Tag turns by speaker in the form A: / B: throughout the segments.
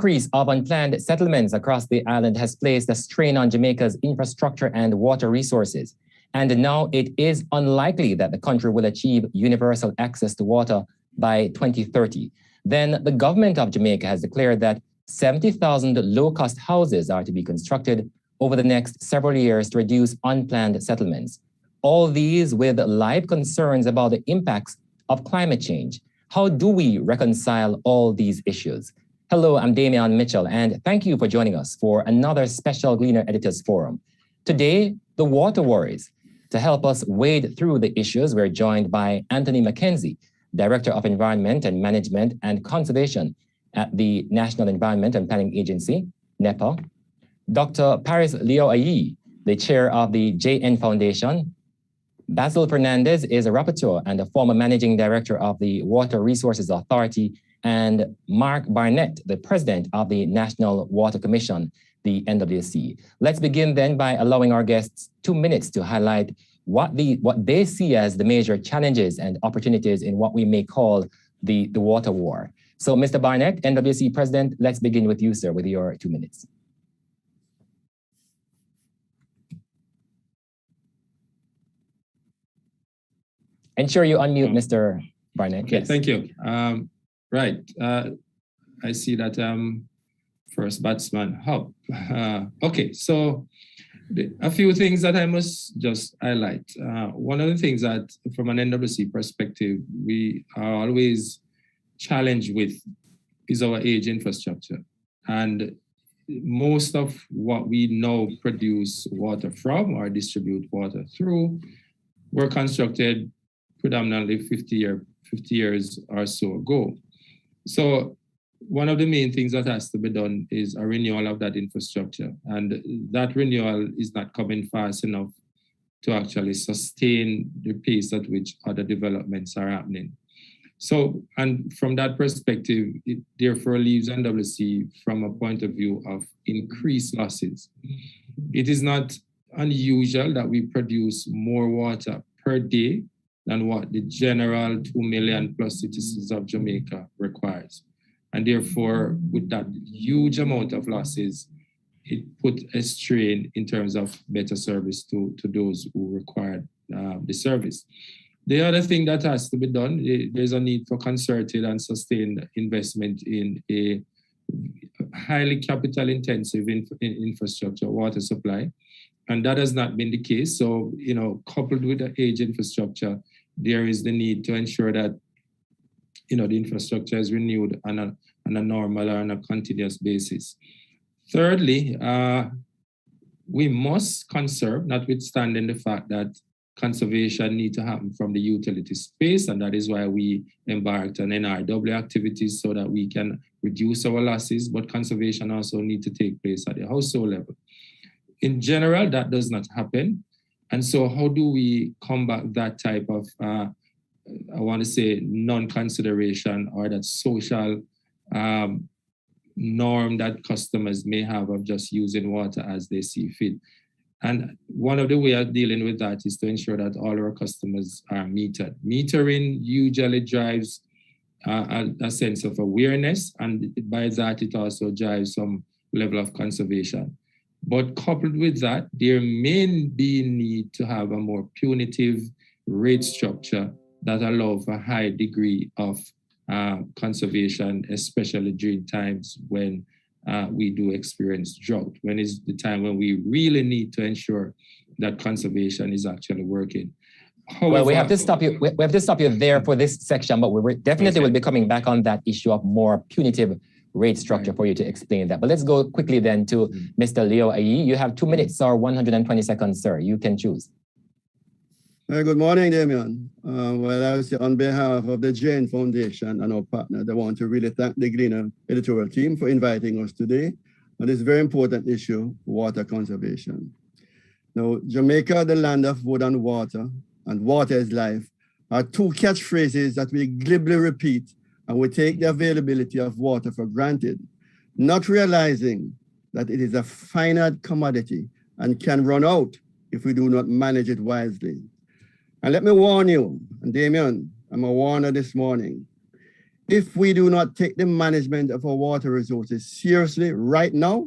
A: increase of unplanned settlements across the island has placed a strain on Jamaica's infrastructure and water resources. And now it is unlikely that the country will achieve universal access to water by 2030. Then the government of Jamaica has declared that 70,000 low-cost houses are to be constructed over the next several years to reduce unplanned settlements. All these with live concerns about the impacts of climate change. How do we reconcile all these issues? Hello, I'm Damian Mitchell, and thank you for joining us for another special Gleaner Editors Forum. Today, the water worries. To help us wade through the issues, we're joined by Anthony Mackenzie, Director of Environment and Management and Conservation at the National Environment and Planning Agency, NEPA, Dr. Paris Leo Ayi, the Chair of the JN Foundation. Basil Fernandez is a rapporteur and a former Managing Director of the Water Resources Authority, and Mark Barnett, the President of the National Water Commission, the NWC. Let's begin then by allowing our guests 2 minutes to highlight what they see as the major challenges and opportunities in what we may call the water war. So Mr. Barnett, NWC President, let's begin with you, sir, with your 2 minutes. Ensure you unmute, Mr. Barnett.
B: Okay,
A: yes.
B: Thank you. Right, I see that first batsman hub. Okay, so a few things that I must just highlight. One of the things that from an NWC perspective, we are always challenged with is our age infrastructure. And most of what we now produce water from or distribute water through were constructed predominantly 50 years or so ago. So one of the main things that has to be done is a renewal of that infrastructure. And that renewal is not coming fast enough to actually sustain the pace at which other developments are happening. So, and from that perspective, it therefore leaves NWC from a point of view of increased losses. It is not unusual that we produce more water per day than what the general 2 million plus citizens of Jamaica requires. And therefore, with that huge amount of losses, it put a strain in terms of better service to those who require the service. The other thing that has to be done, there's a need for concerted and sustained investment in a highly capital intensive infrastructure, water supply. And that has not been the case. So, coupled with the age infrastructure, there is the need to ensure that, the infrastructure is renewed on a normal or on a continuous basis. Thirdly, we must conserve, notwithstanding the fact that conservation needs to happen from the utility space, and that is why we embarked on NRW activities so that we can reduce our losses, but conservation also needs to take place at the household level. In general, that does not happen. And so how do we combat that type of, I want to say, non-consideration or that social norm that customers may have of just using water as they see fit? And one of the ways of dealing with that is to ensure that all our customers are metered. Metering usually drives a sense of awareness, and by that it also drives some level of conservation. But coupled with that, there may be need to have a more punitive rate structure that allow for a high degree of conservation, especially during times when we do experience drought, when it's the time when we really need to ensure that conservation is actually working. However,
A: well, we have to stop you. We have to stop you there for this section, but we definitely will be coming back on that issue of more punitive rate structure for you to explain that. But let's go quickly then to Mr. Leo Ayi. You have 2 minutes or 120 seconds, sir. You can choose.
C: Good morning, Damian. Well, I would say on behalf of the JN Foundation and our partners, I want to really thank the Gleaner editorial team for inviting us today on this very important issue, water conservation. Now, Jamaica, the land of wood and water water is life, are two catchphrases that we glibly repeat, and we take the availability of water for granted, not realizing that it is a finite commodity and can run out if we do not manage it wisely. And let me warn you, and Damian, I'm a warner this morning, If we do not take the management of our water resources seriously right now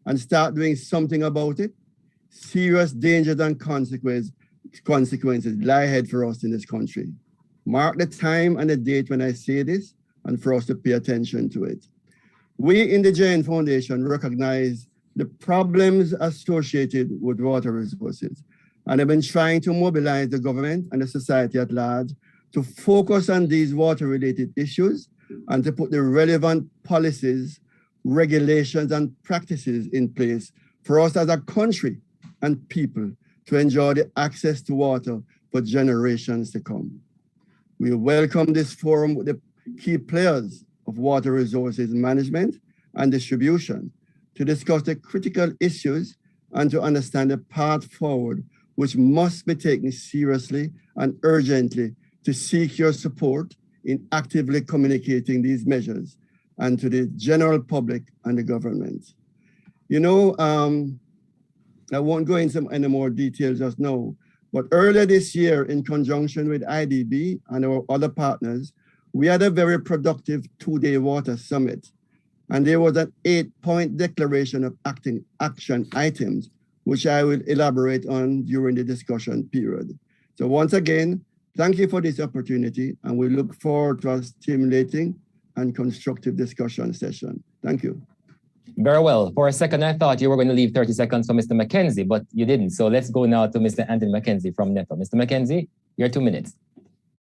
C: and start doing something about it, serious dangers and consequences lie ahead for us in this country. Mark the time and the date when I say this, and for us to pay attention to it. We in the Jane Foundation recognize the problems associated with water resources, and have been trying to mobilize the government and the society at large to focus on these water-related issues and to put the relevant policies, regulations, and practices in place for us as a country and people to enjoy the access to water for generations to come. We welcome this forum with the key players of water resources management and distribution to discuss the critical issues and to understand the path forward, which must be taken seriously and urgently to seek your support in actively communicating these measures and to the general public and the government. You know, I won't go into any more details just now, but earlier this year, in conjunction with IDB and our other partners, we had a very productive 2-day water summit. And there was an 8-point declaration of action items, which I will elaborate on during the discussion period. So once again, thank you for this opportunity, and we look forward to a stimulating and constructive discussion session. Thank you.
A: Very well. For a second, I thought you were going to leave 30 seconds for Mr. McKenzie, but you didn't. So let's go now to Mr. Anthony McKenzie from NEPA. Mr. McKenzie, your 2 minutes.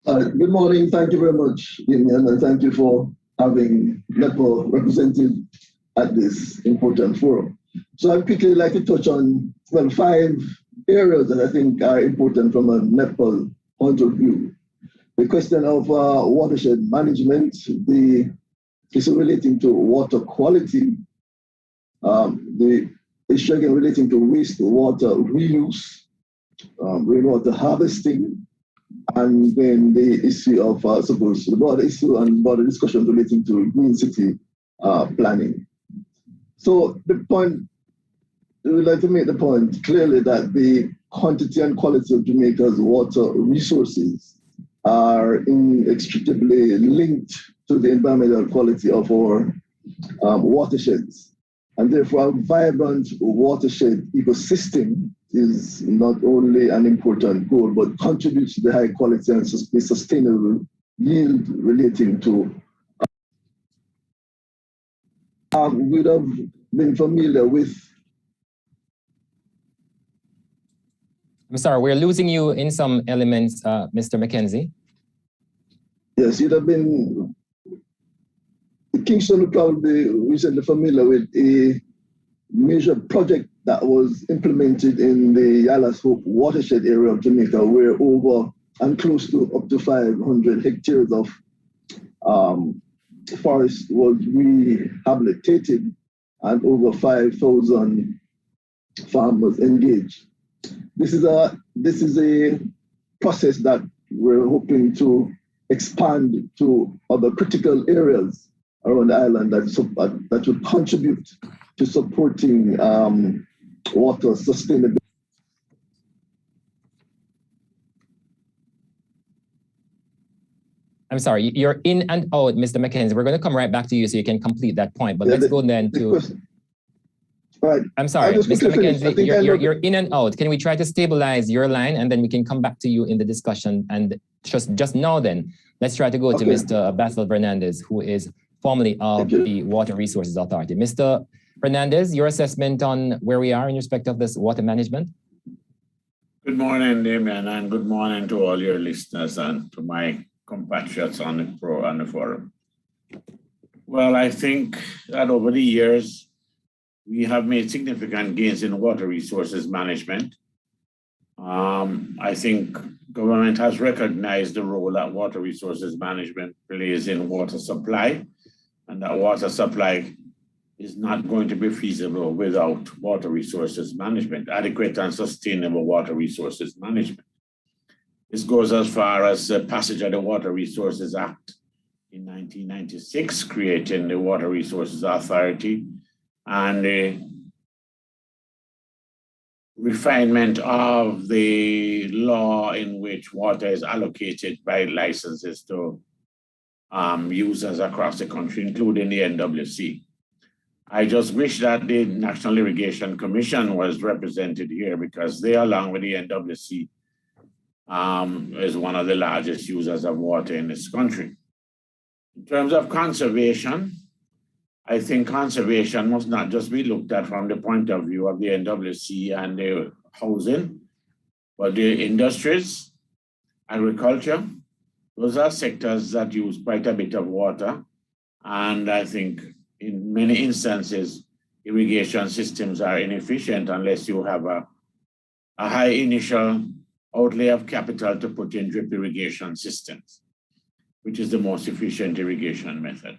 D: Good morning. Thank you very much, Damian, and thank you for having NEPA represented at this important forum. So I'd quickly like to touch on 5 areas that I think are important from a NEPA point of view. The question of watershed management, the issue relating to water quality, the issue again relating to wastewater reuse, rainwater harvesting, and then the issue of, suppose, the broader issue and broader discussion relating to green city planning. So the point, we would like to make the point clearly that the quantity and quality of Jamaica's water resources are inextricably linked to the environmental quality of our watersheds. And therefore, a vibrant watershed ecosystem is not only an important goal, but contributes to the high quality and sustainable yield relating to. We would have been familiar with.
A: I'm sorry, we're losing you in some elements, Mr. McKenzie.
D: Yes, you'd have been. Kingston probably recently familiar with a major project that was implemented in the Yalas Hope watershed area of Jamaica, where over and close to up to 500 hectares of forest was rehabilitated and over 5,000 farmers engaged. This is a process that we're hoping to expand to other critical areas around the island that would contribute to supporting water sustainability.
A: I'm sorry, you're in and out, Mr. McKenzie. We're going to come right back to you so you can complete that point. But let's go then to.
D: Right.
A: I'm sorry, Mr. McKenzie, you're in and out. Can we try to stabilize your line and then we can come back to you in the discussion? And just now then, let's try to go to Mr. Basil Fernandez, who is formerly of the Water Resources Authority. Mr. Fernandez, your assessment on where we are in respect of this water management?
E: Good morning, Damian, and good morning to all your listeners and to my compatriots on the forum. Well, I think that over the years, we have made significant gains in water resources management. I think government has recognized the role that water resources management plays in water supply, and that water supply is not going to be feasible without water resources management, adequate and sustainable water resources management. This goes as far as the passage of the Water Resources Act in 1996, creating the Water Resources Authority, and the refinement of the law in which water is allocated by licenses to users across the country, including the NWC. I just wish that the National Irrigation Commission was represented here, because they, along with the NWC, is one of the largest users of water in this country. In terms of conservation, I think conservation must not just be looked at from the point of view of the NWC and the housing, but the industries, agriculture. Those are sectors that use quite a bit of water. And I think in many instances, irrigation systems are inefficient unless you have a high initial outlay of capital to put in drip irrigation systems, which is the most efficient irrigation method.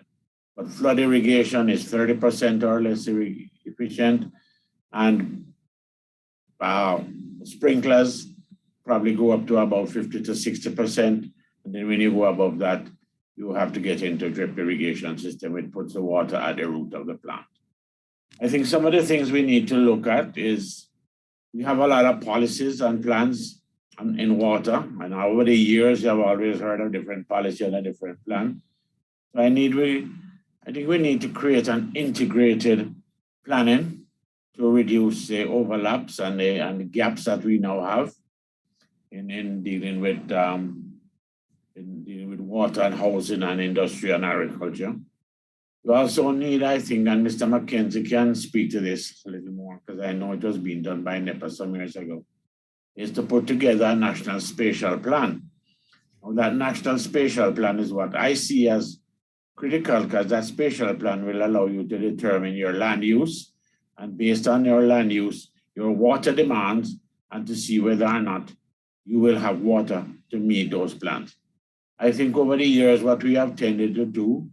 E: But flood irrigation is 30% or less efficient, and sprinklers probably go up to about 50 to 60%. And then when you go above that, you have to get into drip irrigation system, which puts the water at the root of the plant. I think some of the things we need to look at is we have a lot of policies and plans in water. And over the years, you have always heard of different policy and a different plan. So I think we need to create an integrated planning to reduce the overlaps and the gaps that we now have in dealing with water and housing and industry and agriculture. We also need, I think, and Mr. McKenzie can speak to this a little more, because I know it was being done by NEPA some years ago, is to put together a national spatial plan. Now, that national spatial plan is what I see as critical, because that spatial plan will allow you to determine your land use, and based on your land use, your water demands, and to see whether or not you will have water to meet those plans. I think over the years, what we have tended to do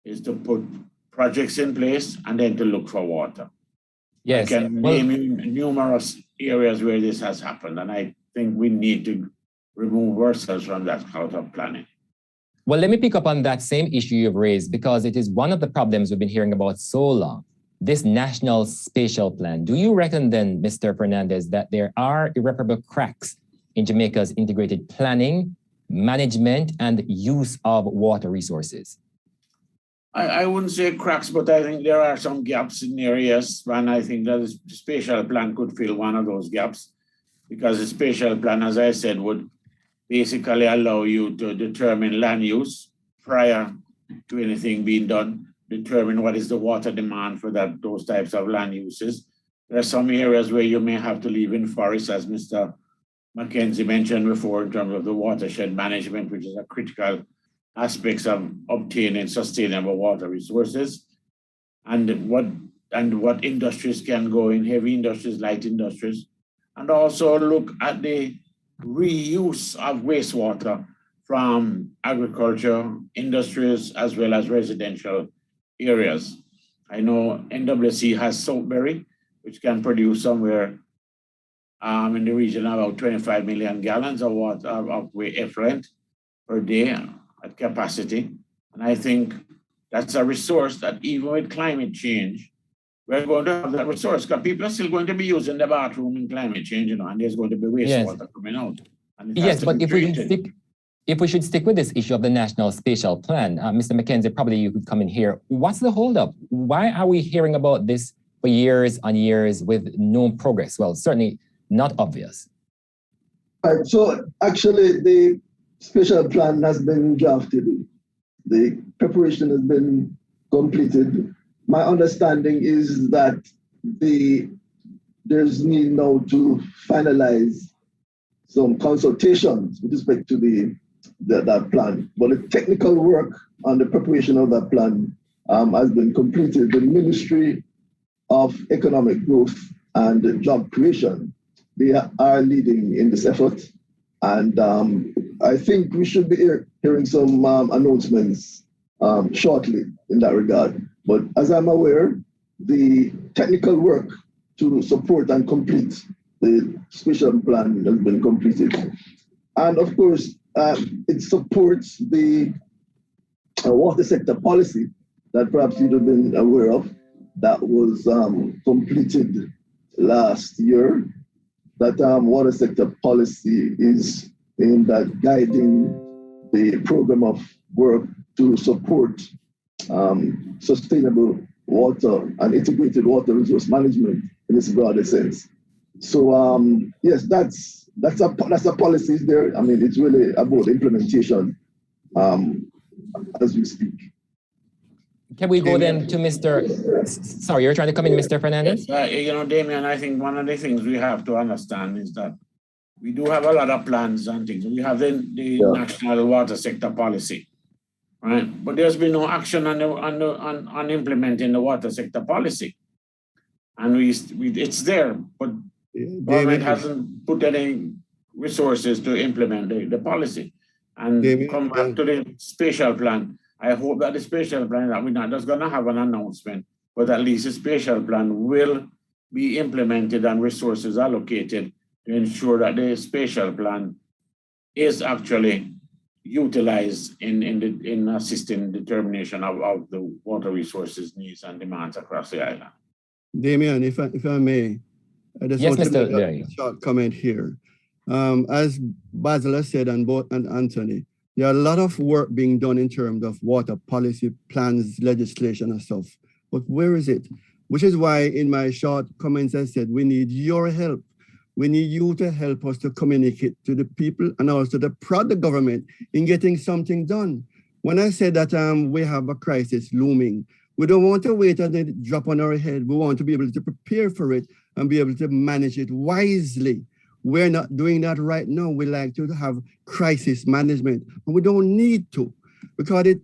E: is to put projects in place and then to look for water.
A: Yes.
E: I can name numerous areas where this has happened, and I think we need to remove ourselves from that out of planning.
A: Well, let me pick up on that same issue you've raised, because it is one of the problems we've been hearing about so long, this national spatial plan. Do you reckon then, Mr. Fernandez, that there are irreparable cracks in Jamaica's integrated planning, management, and use of water resources?
E: I wouldn't say cracks, but I think there are some gaps in areas, and I think that the spatial plan could fill one of those gaps, because the spatial plan, as I said, would basically allow you to determine land use prior to anything being done, determine what is the water demand for those types of land uses. There are some areas where you may have to live in forests, as Mr. McKenzie mentioned before, in terms of the watershed management, which is a critical aspects of obtaining sustainable water resources, and what industries can go in, heavy industries, light industries, and also look at the reuse of wastewater from agriculture, industries, as well as residential areas. I know NWC has Saltberry, which can produce somewhere in the region of about 25 million gallons of water of effluent per day at capacity. And I think that's a resource that even with climate change, we're going to have that resource, because people are still going to be using the bathroom in climate change, and there's going to be wastewater coming out.
A: Yes, but if we should stick with this issue of the national spatial plan, Mr. McKenzie, probably you could come in here. What's the holdup? Why are we hearing about this for years and years with no progress? Well, certainly not obvious.
D: Right, so actually the spatial plan has been drafted. The preparation has been completed. My understanding is that there's need now to finalize some consultations with respect to that plan. But the technical work on the preparation of that plan has been completed. The Ministry of Economic Growth and Job Creation, they are leading in this effort. And I think we should be hearing some announcements shortly in that regard. But as I'm aware, the technical work to support and complete the spatial plan has been completed. And of course, it supports the water sector policy that perhaps you'd have been aware of, that was completed last year. That water sector policy is aimed at guiding the program of work to support sustainable water and integrated water resource management in this broader sense. So yes, that's a policy there. I mean, it's really about implementation as we speak.
A: Can we go then to Mr. Sorry, you're trying to come in, Mr. Fernandez?
E: Yes, Damien, I think one of the things we have to understand is that we do have a lot of plans and things. We have the national water sector policy, right? But there's been no action on implementing the water sector policy. And it's there, but government hasn't put any resources to implement the policy. And come back to the spatial plan. I hope that the spatial plan, that we're not just going to have an announcement, but at least the spatial plan will be implemented and resources allocated to ensure that the spatial plan is actually utilized in assisting determination of the water resources needs and demands across the island.
C: Damien, if I may, I just want to make a short comment here. As Basil has said and Anthony, there are a lot of work being done in terms of water policy, plans, legislation and stuff. But where is it? Which is why in my short comments I said, we need your help. We need you to help us to communicate to the people and also to prod the government in getting something done. When I said that we have a crisis looming, we don't want to wait until it drop on our head. We want to be able to prepare for it and be able to manage it wisely. We're not doing that right now. We like to have crisis management, and we don't need to, because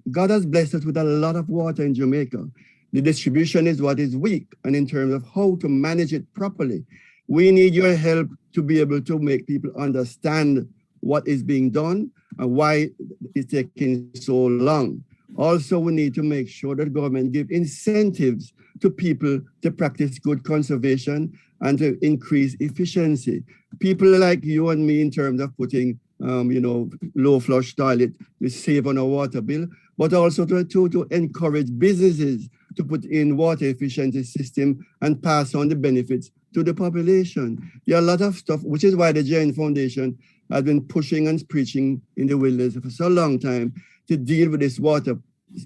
C: God has blessed us with a lot of water in Jamaica. The distribution is what is weak, and in terms of how to manage it properly, we need your help to be able to make people understand what is being done and why it's taking so long. Also, we need to make sure that government give incentives to people to practice good conservation and to increase efficiency. People like you and me in terms of putting, low flush toilet to save on a water bill, but also to encourage businesses to put in water efficiency system and pass on the benefits to the population. There are a lot of stuff, which is why the Jain Foundation has been pushing and preaching in the wilderness for so long time to deal with this water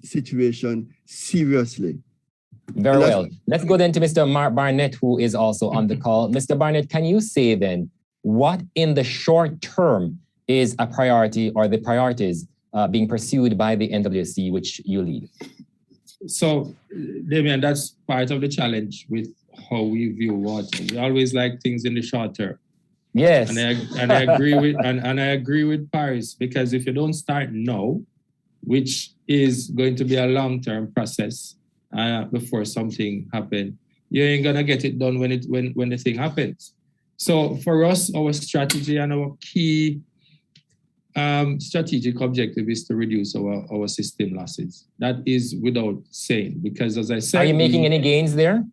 C: situation seriously.
A: Very well. Let's go then to Mr. Mark Barnett, who is also on the call. Mr. Barnett, can you say then what in the short term is a priority or the priorities being pursued by the NWC, which you lead?
B: So, Damien, that's part of the challenge with how we view water. We always like things in the short term.
A: Yes.
B: And I agree with and I agree with Paris, because if you don't start now, which is going to be a long-term process before something happens, you ain't gonna get it done when the thing happens. So for us, our strategy and our key strategic objective is to reduce our system losses. That is without saying, because as I said,
A: are you making any gains there?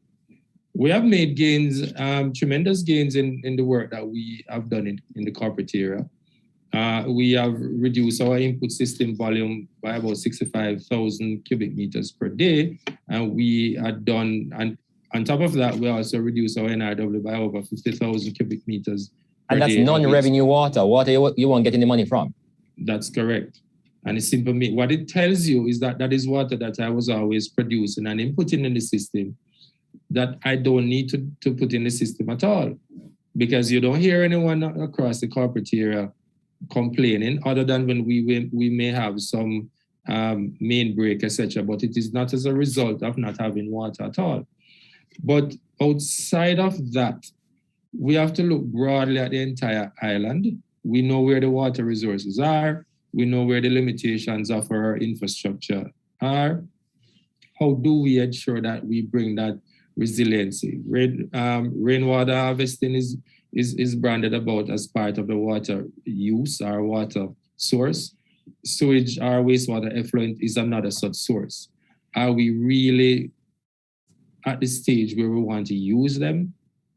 B: We have made gains, tremendous gains in the work that we have done in the corporate area. We have reduced our input system volume by about 65,000 cubic meters per day. And we had done, and on top of that, we also reduced our NRW by over 50,000 cubic meters per day.
A: And that's non-revenue water you won't get any money from.
B: That's correct. And it's simple. What it tells you is that is water that I was always producing and inputting in the system that I don't need to put in the system at all. Because you don't hear anyone across the corporate area complaining, other than when we may have some main break, etc. But it is not as a result of not having water at all. But outside of that, we have to look broadly at the entire island. We know where the water resources are. We know where the limitations of our infrastructure are. How do we ensure that we bring that resiliency? Rainwater harvesting is branded about as part of the water use, our water source. Sewage, our wastewater effluent is another such source. Are we really at the stage where we want to use them?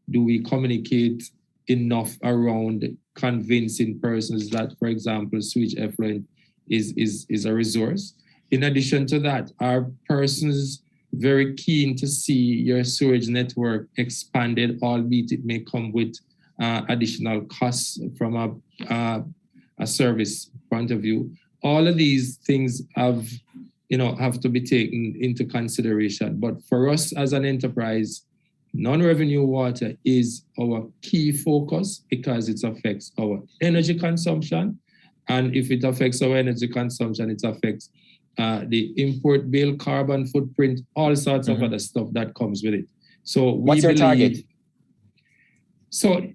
B: Do we communicate enough around convincing persons that, for example, sewage effluent is a resource? In addition to that, are persons very keen to see your sewage network expanded, albeit it may come with additional costs from a service point of view? All of these things have have to be taken into consideration. But for us as an enterprise, non-revenue water is our key focus because it affects our energy consumption. And if it affects our energy consumption, it affects the import bill, carbon footprint, all sorts of other stuff that comes with it. So
A: what's your target?
B: So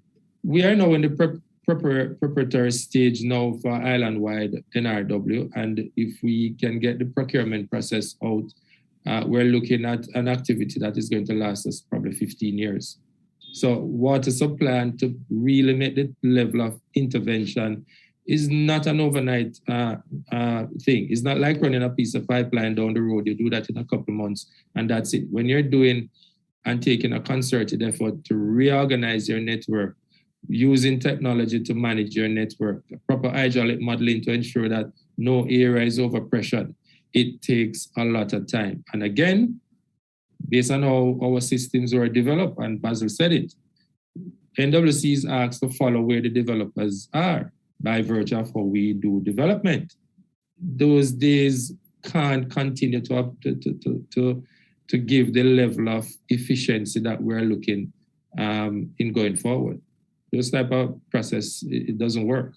B: we are now in the preparatory stage now for island-wide NRW. And if we can get the procurement process out, we're looking at an activity that is going to last us probably 15 years. So water supply and to really make the level of intervention is not an overnight thing. It's not like running a piece of pipeline down the road. You do that in a couple of months and that's it. When you're doing and taking a concerted effort to reorganize your network, using technology to manage your network, proper hydraulic modeling to ensure that no area is overpressured, it takes a lot of time. And again, based on how our systems were developed, and Basil said it, NWC is asked to follow where the developers are by virtue of how we do development. Those days can't continue to give the level of efficiency that we're looking in going forward. Those type of process, it doesn't work.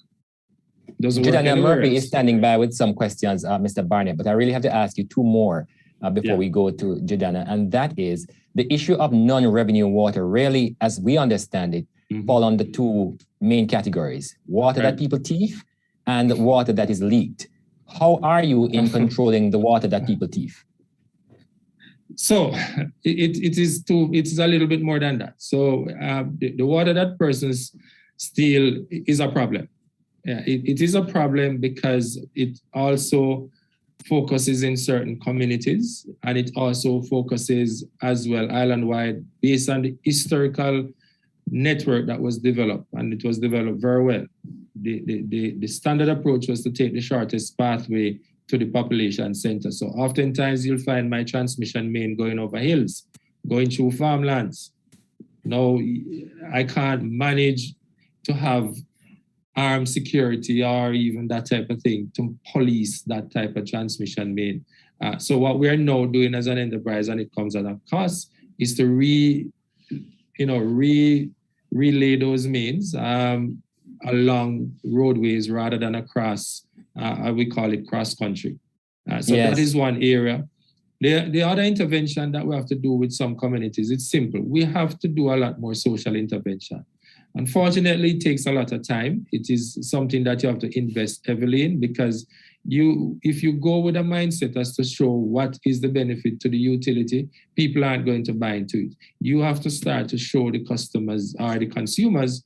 A: Jordana Murphy is standing by with some questions, Mr. Barnett, but I really have to ask you two more before we go to Jordana, and that is the issue of non-revenue water really, as we understand it, fall under two main categories: water that people thief and water that is leaked. How are you in controlling the water that people thief?
B: So it is a little bit more than that. So the water that persons steal is a problem. It is a problem because it also focuses in certain communities, and it also focuses as well island-wide based on the historical network that was developed, and it was developed very well. The standard approach was to take the shortest pathway to the population center. So oftentimes you'll find my transmission main going over hills, going through farmlands. Now, I can't manage to have armed security or even that type of thing to police that type of transmission main. So what we are now doing as an enterprise, and it comes at a cost, is to relay those mains along roadways rather than across, we call it cross country. So that is one area. The other intervention that we have to do with some communities, it's simple. We have to do a lot more social intervention. Unfortunately, it takes a lot of time. It is something that you have to invest heavily in because if you go with a mindset as to show what is the benefit to the utility, people aren't going to buy into it. You have to start to show the customers or the consumers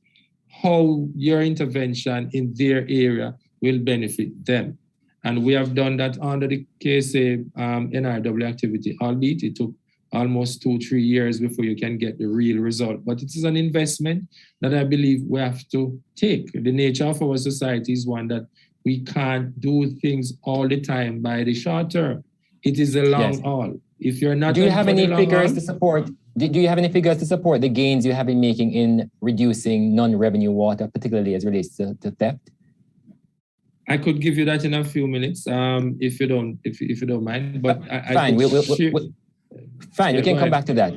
B: how your intervention in their area will benefit them. And we have done that under the KSA NRW activity, albeit it took almost 2-3 years before you can get the real result. But it is an investment that I believe we have to take. The nature of our society is one that we can't do things all the time by the short term. It is a long haul. If you're not,
A: do you have any figures to support? Do you have any figures to support the gains you have been making in reducing non-revenue water, particularly as it relates to theft?
B: I could give you that in a few minutes, if you don't mind. But
A: fine, fine. We can come back to that.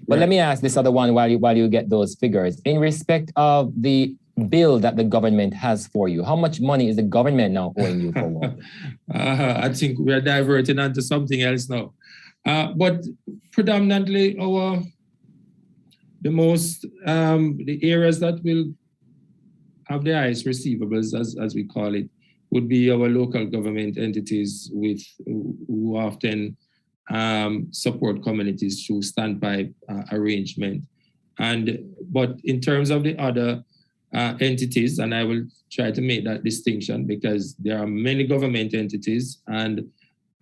A: But let me ask this other one while you get those figures. In respect of the bill that the government has for you, how much money is the government now owing you for water?
B: I think we are diverting onto something else now. But predominantly the areas that will have the highest receivables, as we call it, would be our local government entities who often support communities through standpipe arrangement. But in terms of the other entities, and I will try to make that distinction because there are many government entities and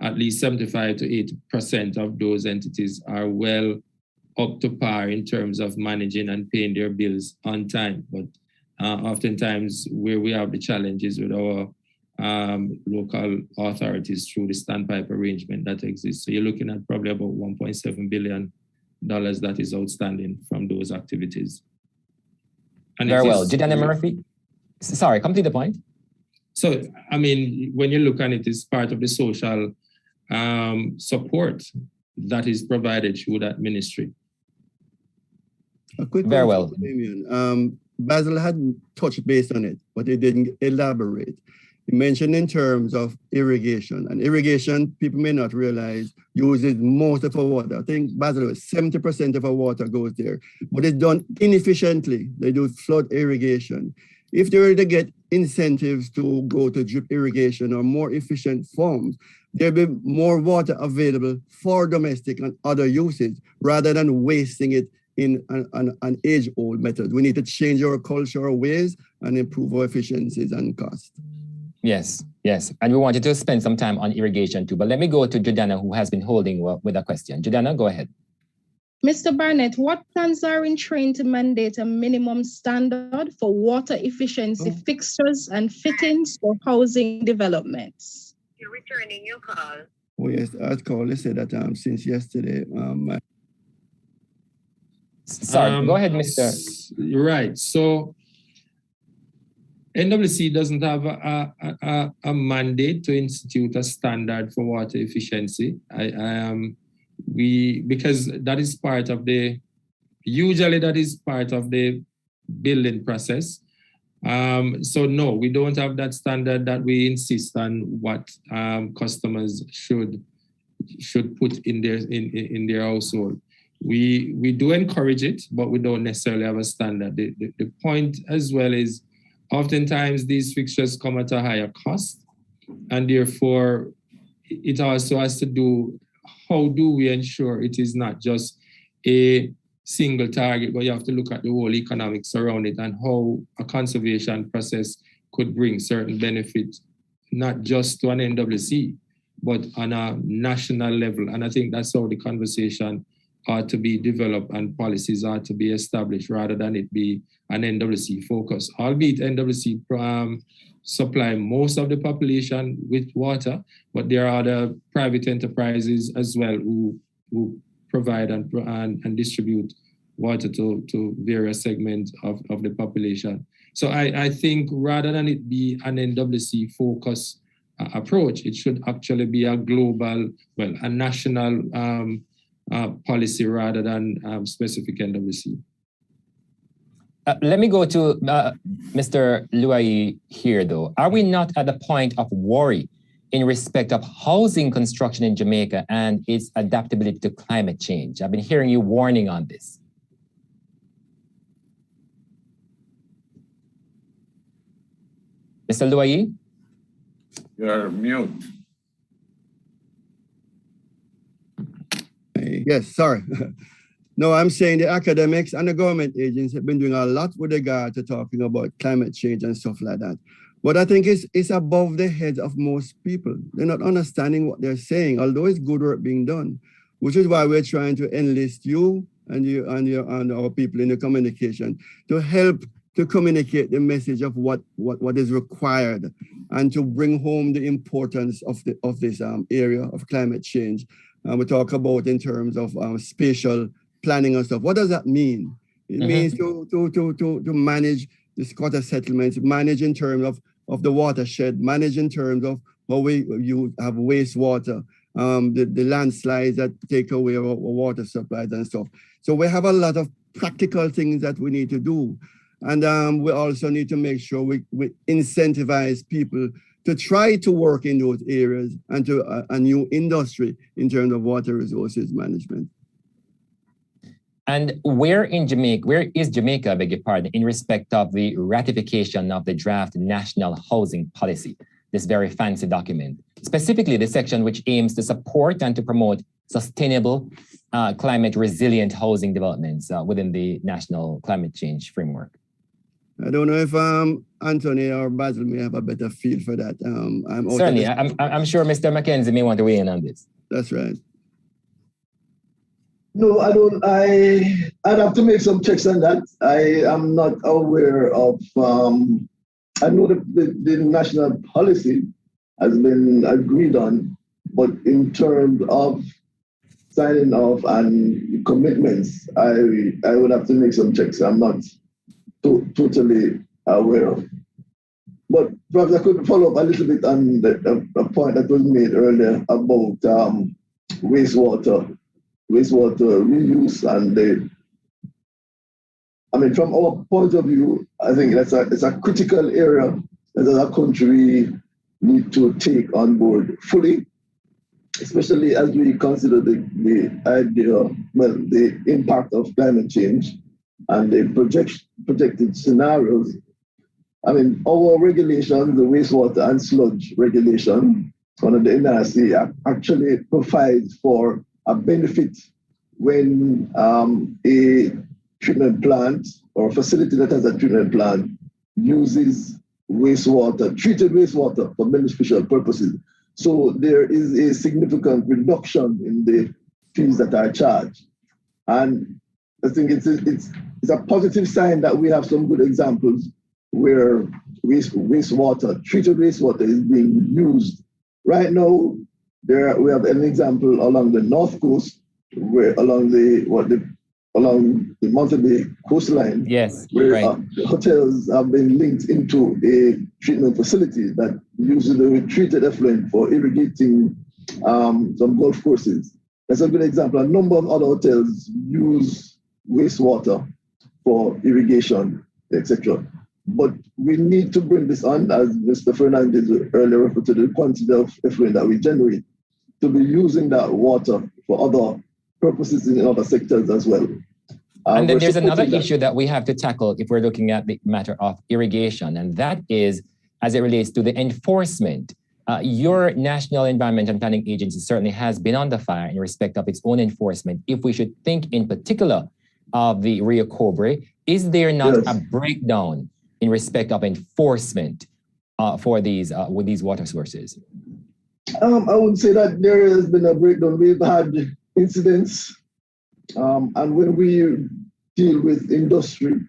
B: at least 75 to 80% of those entities are well up to par in terms of managing and paying their bills on time. But oftentimes where we have the challenges with our local authorities through the standpipe arrangement that exists. So you're looking at probably about $1.7 billion that is outstanding from those activities. And
A: very well. Jordana Murphy, sorry, complete the point.
B: So, I mean, when you look at it, it's part of the social support that is provided through that ministry.
C: A quick
A: Very
C: one,
A: well.
C: Damien. Basil had touched base on it, but he didn't elaborate. He mentioned in terms of irrigation, and irrigation, people may not realize, uses most of our water. I think Basil, 70% of our water goes there, but it's done inefficiently. They do flood irrigation. If they were to get incentives to go to drip irrigation or more efficient forms, there'll be more water available for domestic and other uses rather than wasting it in an age-old method. We need to change our culture, our ways, and improve our efficiencies and cost.
A: Yes, yes. And we wanted to spend some time on irrigation too. But let me go to Jordana, who has been holding with a question. Jordana, go ahead.
F: Mr. Barnett, what plans are in train to mandate a minimum standard for water efficiency fixtures and fittings for housing developments?
G: You're returning your call.
C: Oh yes, I'd call. They said that since yesterday.
A: Sorry, go ahead, Mr.
B: Right. So NWC doesn't have a mandate to institute a standard for water efficiency. Because that is part of usually that is part of the building process. So no, we don't have that standard that we insist on what customers should put in their household. We do encourage it, but we don't necessarily have a standard. The point as well is oftentimes these fixtures come at a higher cost, and therefore it also has to do, how do we ensure it is not just a single target, but you have to look at the whole economics around it and how a conservation process could bring certain benefits, not just to an NWC, but on a national level. And I think that's how the conversation ought to be developed and policies ought to be established rather than it be an NWC focus. Albeit NWC supply most of the population with water, but there are other private enterprises as well who provide and distribute water to various segments of the population. So I think rather than it be an NWC focus approach, it should actually be a global, a national policy rather than specific NWC.
A: Let me go to Mr. Luai here, though. Are we not at the point of worry in respect of housing construction in Jamaica and its adaptability to climate change? I've been hearing you warning on this. Mr. Luai?
E: You're mute.
C: Yes, sorry. No, I'm saying the academics and the government agents have been doing a lot with regard to talking about climate change and stuff like that. But I think it's above the heads of most people. They're not understanding what they're saying, although it's good work being done, which is why we're trying to enlist you and our people in the communication to help to communicate the message of what is required and to bring home the importance of this area of climate change. We talk about in terms of spatial planning and stuff. What does that mean? It means to manage the squatter settlements, manage in terms of the watershed, manage in terms of how you have wastewater, the landslides that take away our water supplies and stuff. So we have a lot of practical things that we need to do. And we also need to make sure we incentivize people to try to work in those areas and to a new industry in terms of water resources management.
A: And where is Jamaica, I beg your pardon, in respect of the ratification of the draft National Housing Policy, this very fancy document, specifically the section which aims to support and to promote sustainable climate resilient housing developments within the National Climate Change Framework?
C: I don't know if Anthony or Basil may have a better feel for that.
A: Certainly, I'm sure Mr. Mackenzie may want to weigh in on this.
C: That's right.
D: No, I don't. I'd have to make some checks on that. I am not aware of. I know the national policy has been agreed on, but in terms of signing off and commitments, I would have to make some checks. I'm not totally aware of. But perhaps I could follow up a little bit on a point that was made earlier about wastewater reuse and from our point of view, I think it's a critical area that as a country we need to take on board fully, especially as we consider the impact of climate change and the projected scenarios. Our regulation, the wastewater and sludge regulation under the NRC actually provides for a benefit when a treatment plant or a facility that has a treatment plant uses treated wastewater for beneficial purposes. So there is a significant reduction in the fees that are charged. And I think it's a positive sign that we have some good examples where treated wastewater is being used. Right now, we have an example along the north coast, where along the Montego Bay coastline,
A: yes,
D: where
A: right.
D: hotels have been linked into a treatment facility that uses the treated effluent for irrigating some golf courses. That's a good example. A number of other hotels use wastewater for irrigation, etc. But we need to bring this on, as Mr. Fernandez earlier referred to, the quantity of effluent that we generate, to be using that water for other purposes in other sectors as well.
A: And then there's another issue that we have to tackle if we're looking at the matter of irrigation, and that is as it relates to the enforcement. Your National Environment and Planning Agency certainly has been under fire in respect of its own enforcement. If we should think in particular of the Rio Cobre, is there not a breakdown in respect of enforcement for these with these water sources?
D: I would say that there has been a breakdown. We've had incidents, and when we deal with industry,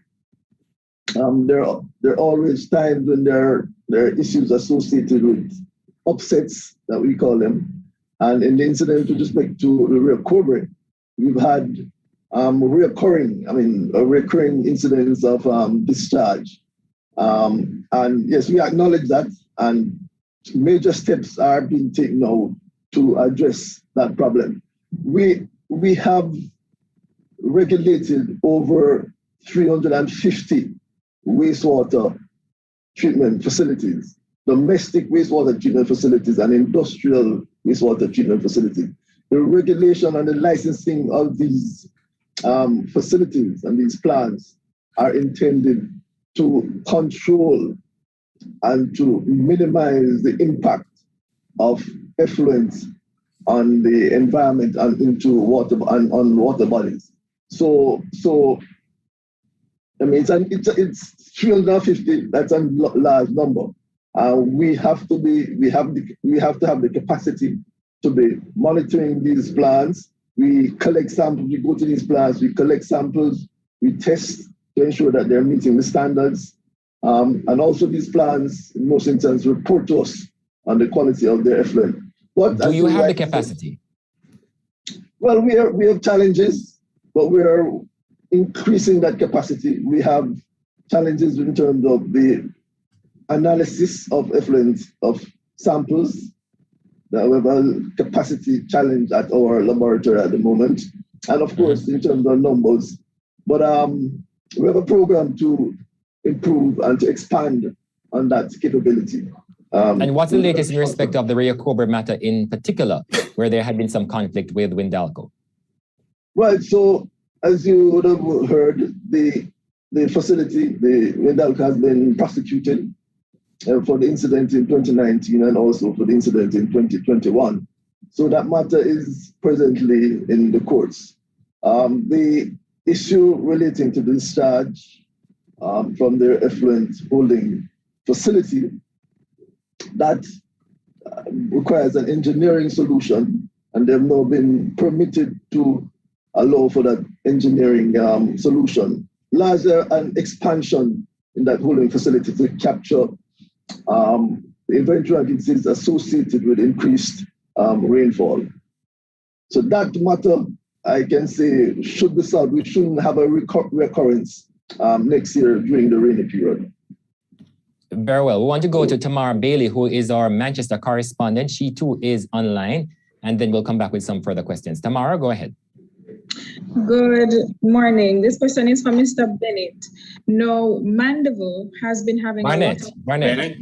D: there are always times when there are issues associated with upsets that we call them. And in the incident with respect to the Rio Cobre, we've had recurring incidents of discharge. And yes, we acknowledge that, and major steps are being taken now to address that problem. We have regulated over 350 wastewater treatment facilities, domestic wastewater treatment facilities and industrial wastewater treatment facilities. The regulation and the licensing of these facilities and these plants are intended to control and to minimize the impact of effluents on the environment and into water and on water bodies. So it's 350. That's a large number. We have to have the capacity to be monitoring these plants. We collect samples. We go to these plants. We collect samples. We test to ensure that they're meeting the standards. And also these plants, in most instances, report to us on the quality of their effluent. But
A: do you have the capacity?
D: Well, we have challenges, but we are increasing that capacity. We have challenges in terms of the analysis of effluent of samples. We have a capacity challenge at our laboratory at the moment, and of course, in terms of numbers. But we have a program to improve and to expand on that capability.
A: And what's the latest in respect of the Rio Cobre matter in particular, where there had been some conflict with Windalco?
D: Right, so as you would have heard, the facility, the Windalco, has been prosecuted for the incident in 2019 and also for the incident in 2021. So that matter is presently in the courts. The issue relating to discharge from their effluent holding facility, that requires an engineering solution, and they've now been permitted to allow for that engineering solution. Larger an expansion in that holding facility to capture the eventualities associated with increased rainfall. So that matter, I can say, should be solved. We shouldn't have a recurrence next year during the rainy period.
A: Very well. We want to go to Tamara Bailey, who is our Manchester correspondent. She too is online, and then we'll come back with some further questions. Tamara, go ahead.
H: Good morning. This question is from Mr. Bennett. No, Mandeville has been having a lot of...
E: Bennett?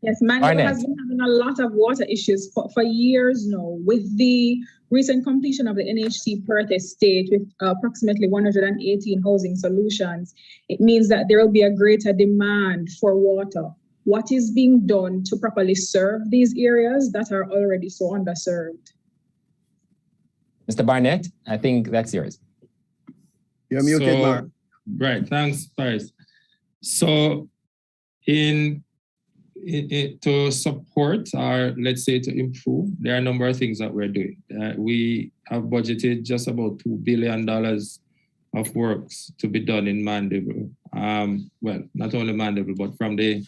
H: Yes, Mandeville has been having a lot of water issues for years now. With the recent completion of the NHC Perth estate with approximately 118 housing solutions, it means that there will be a greater demand for water. What is being done to properly serve these areas that are already so underserved?
B: Mr. Barnett, I think that's yours.
C: You're muted, Mark.
B: Right, thanks, Faris. So to support or let's say to improve, there are a number of things that we're doing. We have budgeted just about $2 billion of works to be done in Mandeville. Well, not only Mandeville, but from the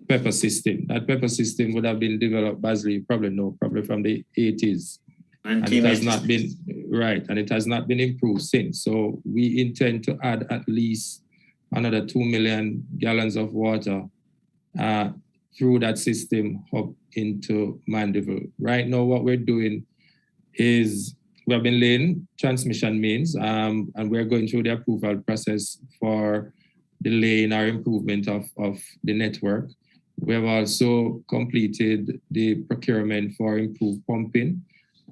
B: pepper system. That pepper system would have been developed, Basil, you probably know, probably from the 80s. And it has not been, right, and it has not been improved since. So we intend to add at least another 2 million gallons of water through that system up into Mandeville. Right now, what we're doing is we have been laying transmission mains, and we're going through the approval process for the laying or improvement of the network. We have also completed the procurement for improved pumping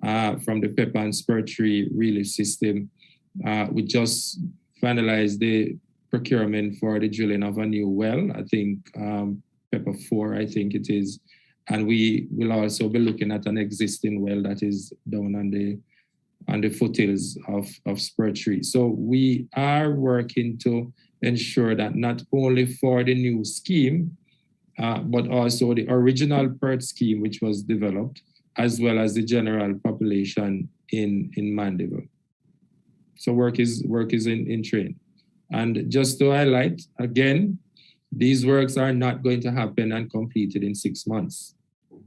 B: from the pepper and spur tree relief system. We just finalized the procurement for the drilling of a new well, I think Pepper 4, I think it is. And we will also be looking at an existing well that is down on the foothills of Spur Tree. So we are working to ensure that not only for the new scheme, but also the original PERT scheme, which was developed, as well as the general population in Mandeville. So work is in train. And just to highlight, again, these works are not going to happen and completed in 6 months.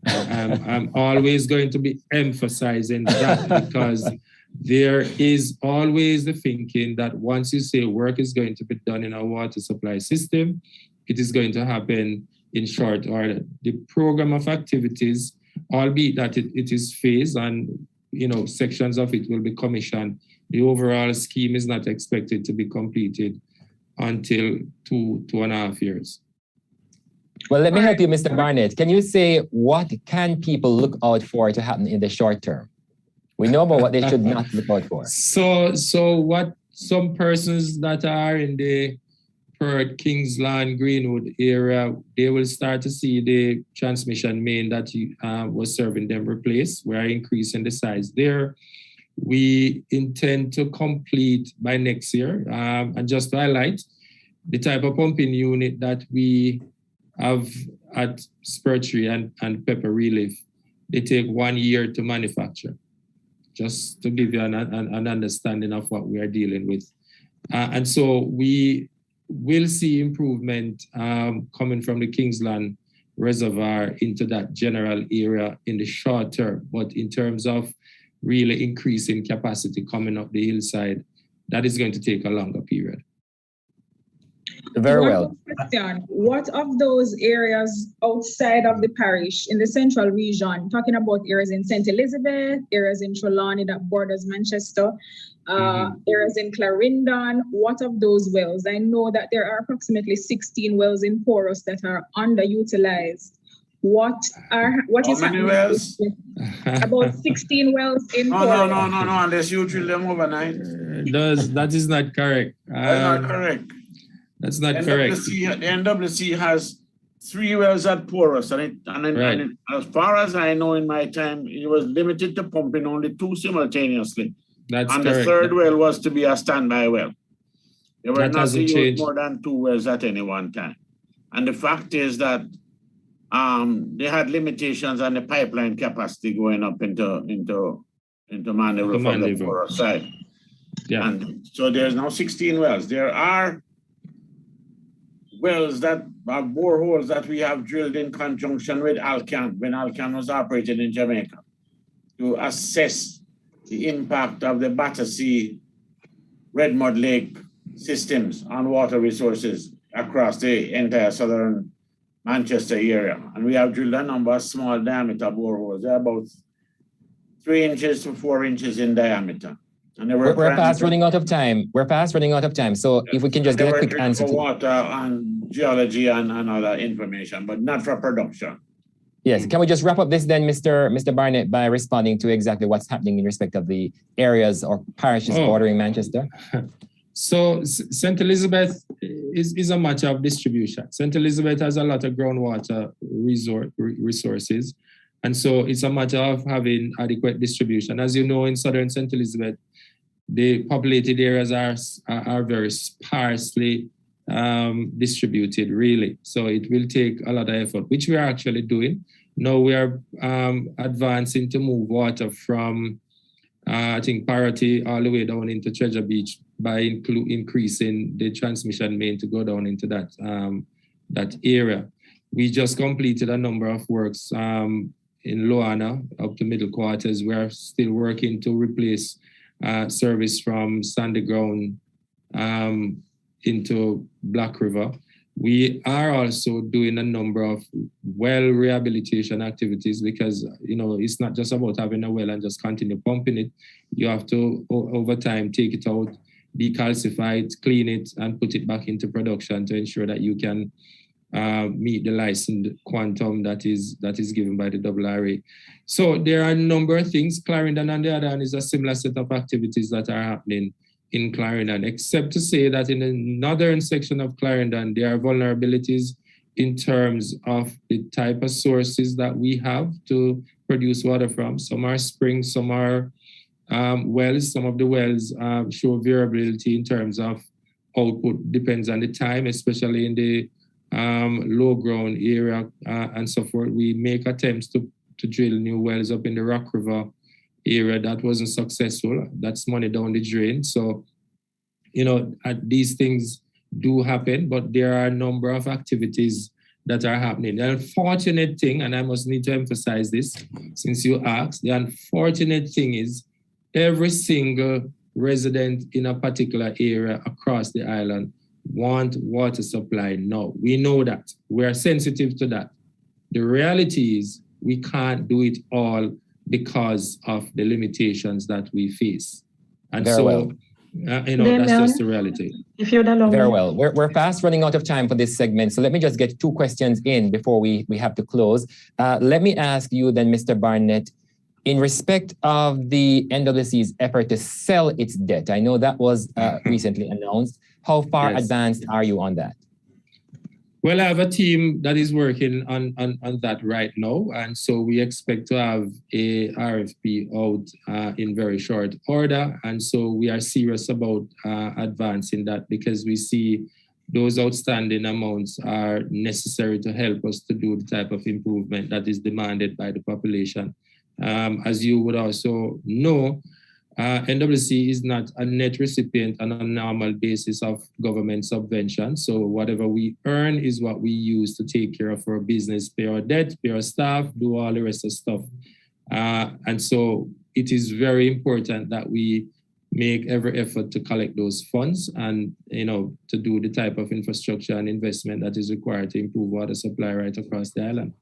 B: I'm always going to be emphasizing that because there is always the thinking that once you say work is going to be done in our water supply system, it is going to happen in short order. The program of activities, albeit that it is phased and sections of it will be commissioned, the overall scheme is not expected to be completed until 2.5 years.
A: Well, let me help you, Mr. Barnett. Can you say what can people look out for to happen in the short term? We know about what they should not look out for.
B: So what some persons that are in the Perth, Kingsland, Greenwood area, they will start to see the transmission main that was serving them replaced. We are increasing the size there. We intend to complete by next year. And just to highlight, the type of pumping unit that we have at Spur Tree and Pepper Relief, they take 1 year to manufacture, just to give you an understanding of what we are dealing with. And so we will see improvement coming from the Kingsland Reservoir into that general area in the short term. But in terms of really increasing capacity coming up the hillside, that is going to take a longer period.
A: Very well.
H: Question. What of those areas outside of the parish in the central region, talking about areas in St. Elizabeth, areas in Trelawney that borders Manchester, areas in Clarendon, what of those wells? I know that there are approximately 16 wells in Porus that are underutilized. What is
E: many wells?
H: About 16 wells in Porus.
E: No, unless you drill them overnight.
B: That is not correct.
E: That's not correct.
B: That's not correct.
E: The NWC has 3 wells at Porus, and as far as I know in my time, it was limited to pumping only 2 simultaneously.
B: That's
E: and
B: correct.
E: The third well was to be a standby well. They were not to use more than 2 wells at any one time. And the fact is that they had limitations on the pipeline capacity going up into Mandeville from the Porus side.
B: Yeah.
E: And so there's now 16 wells. There are wells that are boreholes that we have drilled in conjunction with Alcan when Alcan was operated in Jamaica to assess the impact of the Battersea Red Mud Lake systems on water resources across the entire southern Manchester area. And we have drilled a number of small diameter boreholes. They're about 3 inches to 4 inches in diameter. And
A: we're fast running out of time. We're fast running out of time. So if we can just get a quick answer.
E: For water and geology and other information, but not for production.
A: Yes. Can we just wrap up this then, Mr. Barnett, by responding to exactly what's happening in respect of the areas or parishes bordering Manchester?
B: So St. Elizabeth is a matter of distribution. St. Elizabeth has a lot of groundwater resources. And so it's a matter of having adequate distribution. As you know, in southern St. Elizabeth, the populated areas are very sparsely distributed, really. So it will take a lot of effort, which we are actually doing. Now we are advancing to move water from, I think, Parity all the way down into Treasure Beach by increasing the transmission main to go down into that area. We just completed a number of works in Loana up to Middle Quarters. We are still working to replace service from Sandy Ground into Black River. We are also doing a number of well rehabilitation activities because, you know, it's not just about having a well and just continue pumping it. You have to, over time, take it out, decalcify it, clean it, and put it back into production to ensure that you can meet the licensed quantum that is given by the RRA. So there are a number of things. Clarendon, on the other hand, is a similar set of activities that are happening in Clarendon, except to say that in the northern section of Clarendon, there are vulnerabilities in terms of the type of sources that we have to produce water from. Some are springs, some are wells. Some of the wells show variability in terms of output, depends on the time, especially in the low ground area and so forth. We make attempts to drill new wells up in the Rock River area. That wasn't successful. That's money down the drain. So, you know, these things do happen, but there are a number of activities that are happening. The unfortunate thing, and I must need to emphasize this since you asked, the unfortunate thing is every single resident in a particular area across the island want water supply now. We know that. We are sensitive to that. The reality is we can't do it all because of the limitations that we face. And
A: Very well.
B: You know, that's just the reality.
I: If you'd allow
A: Very
I: me.
A: well. We're fast running out of time for this segment. So let me just get 2 questions in before we have to close. Let me ask you then, Mr. Barnett, in respect of the NWC's effort to sell its debt, I know that was recently announced. How far advanced are you on that?
B: Well, I have a team that is working on that right now. And so we expect to have a RFP out in very short order. And so we are serious about advancing that because we see those outstanding amounts are necessary to help us to do the type of improvement that is demanded by the population. As you would also know, NWC is not a net recipient on a normal basis of government subvention. So whatever we earn is what we use to take care of our business, pay our debt, pay our staff, do all the rest of stuff. And so it is very important that we make every effort to collect those funds and, you know, to do the type of infrastructure and investment that is required to improve water supply right across the island.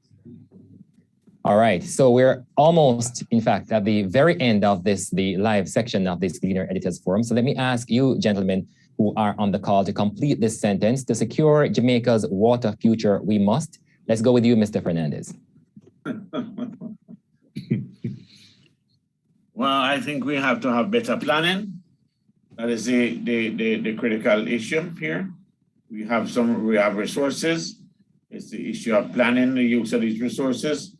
A: All right, so we're almost, in fact, at the very end of the live section of this Gleaner Editors Forum. So let me ask you, gentlemen, who are on the call to complete this sentence. To secure Jamaica's water future, we must. Let's go with you, Mr. Fernandez.
E: Well, I think we have to have better planning. That is the critical issue here. We have resources. It's the issue of planning the use of these resources.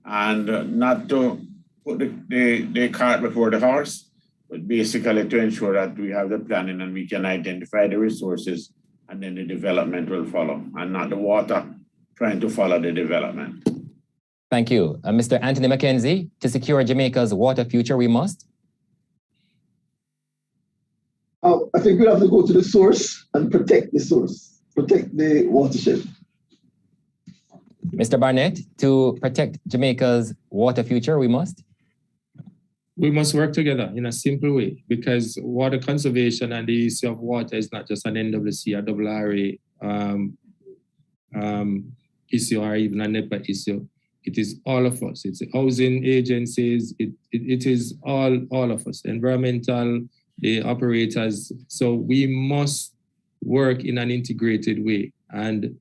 E: And not to put the cart before the horse, but basically to ensure that we have the planning and we can identify the resources and then the development will follow, and not the water trying to follow the development.
A: Thank you. Mr. Anthony Mackenzie, to secure Jamaica's water future, we must?
D: I think we have to go to the source and protect the source, protect the watershed.
A: Mr. Barnett, to protect Jamaica's water future, we must?
B: We must work together in a simple way because water conservation and the use of water is not just an NWC or RRA issue or even a NEPA issue. It is all of us. It's the housing agencies. It is all of us, environmental, the operators. So we must work in an integrated way. And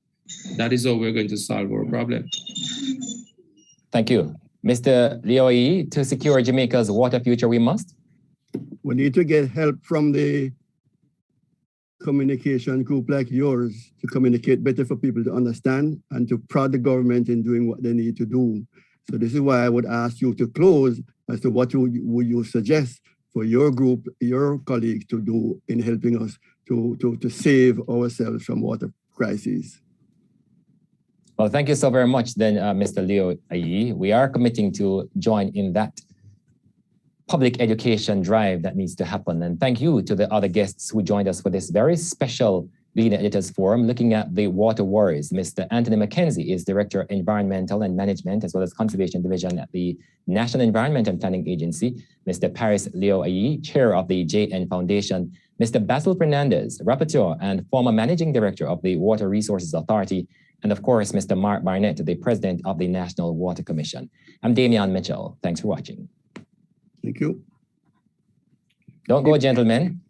B: that is how we're going to solve our problem.
A: Thank you. Mr. Leo, to secure Jamaica's water future, we must?
C: We need to get help from the communication group like yours to communicate better for people to understand and to prod the government in doing what they need to do. So this is why I would ask you to close as to what would you suggest for your group, your colleagues to do in helping us to save ourselves from water crises.
A: Well, thank you so very much then, Mr. Leo Ayi. We are committing to join in that public education drive that needs to happen. And thank you to the other guests who joined us for this very special Gleaner Editors Forum looking at the water worries. Mr. Anthony McKenzie is Director of Environmental and Management as well as Conservation Division at the National Environment and Planning Agency. Mr. Paris Leo Ayi, Chair of the JN Foundation. Mr. Basil Fernandez, Rapporteur and former Managing Director of the Water Resources Authority. And of course, Mr. Mark Barnett, the President of the National Water Commission. I'm Damian Mitchell. Thanks for watching.
C: Thank you.
A: Don't go, gentlemen.